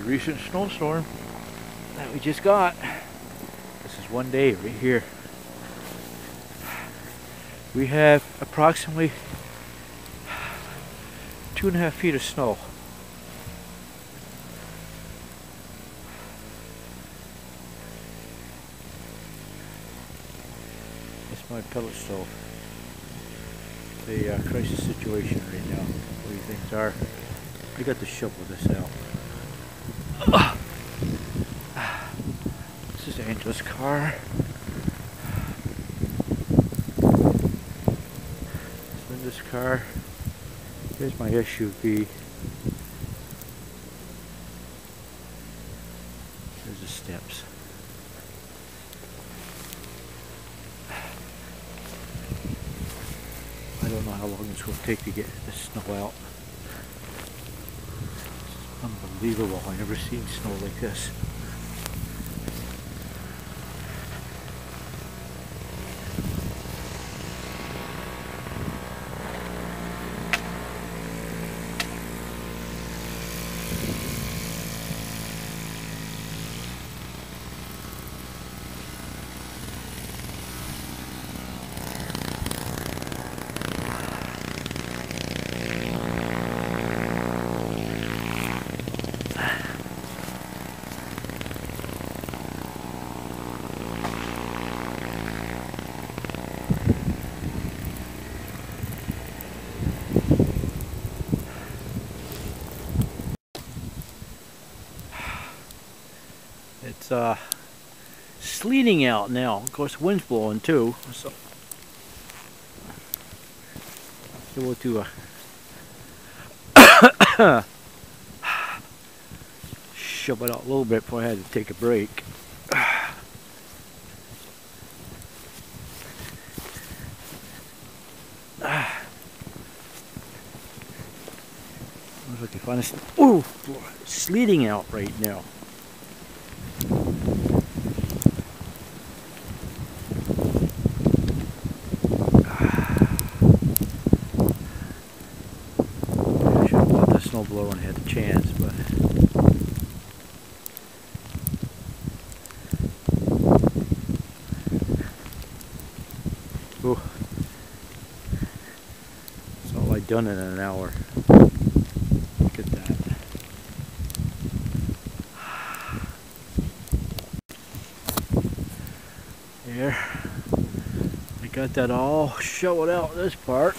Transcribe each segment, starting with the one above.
recent snowstorm that we just got. This is one day right here. We have approximately 2.5 feet of snow. That's my pellet stove. The crisis situation right now. What do you think are? I got to shovel this out. This is Angela's car. This car. Here's my SUV. There's the steps. I don't know how long it's going to take to get this snow out. It's unbelievable. I've never seen snow like this. It's sleeting out now. Of course, wind's blowing too, so able to shove it out a little bit before I had to take a break. I wonder if I can find this. Ooh, it's sleeting out right now. Snowblower when I had the chance, but ooh, that's all I've done in an hour. Look at that. There, I got that all shoveled out. This part.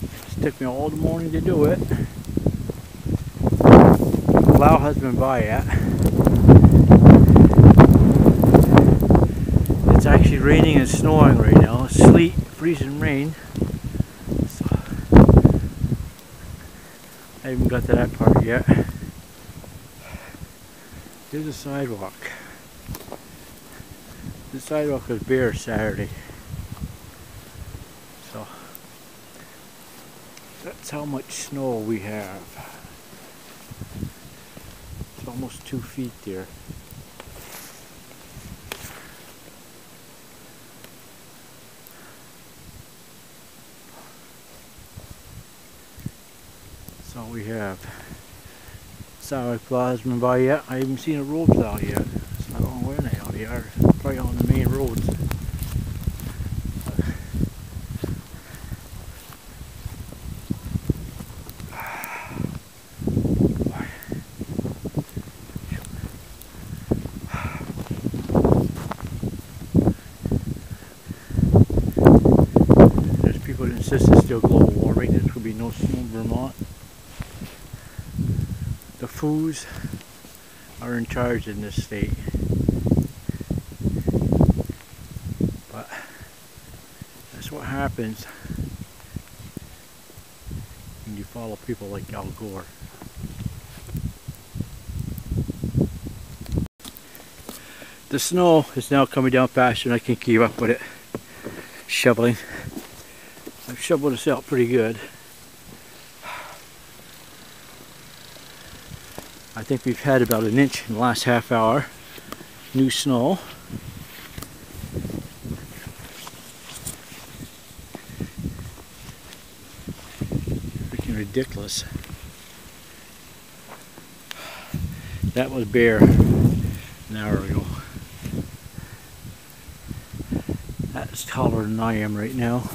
It took me all the morning to do it. Plow has been by yet. It's actually raining and snowing right now. Sleet, freezing rain. So, I haven't got to that part yet. Here's the sidewalk. The sidewalk was bare Saturday. So that's how much snow we have. Almost 2 feet there. That's all we have. Sorry, plow's been by yet. I haven't seen a road plow yet. So I don't know where they out here. Probably on the main roads. Insist it's still global warming. There's going to be no snow in Vermont. The foos are in charge in this state. But that's what happens when you follow people like Al Gore. The snow is now coming down faster than I can keep up with it. Shoveling. I've shoveled this out pretty good. I think we've had about an inch in the last half hour. New snow. Freaking ridiculous. That was bare an hour ago. That's taller than I am right now.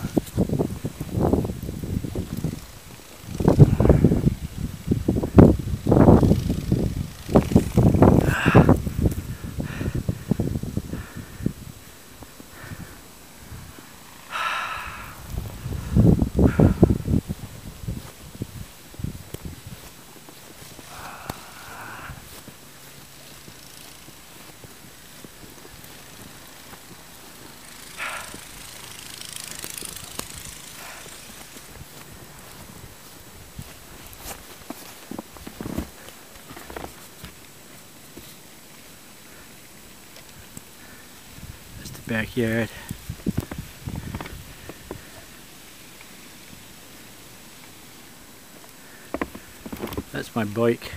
Backyard. That's my bike.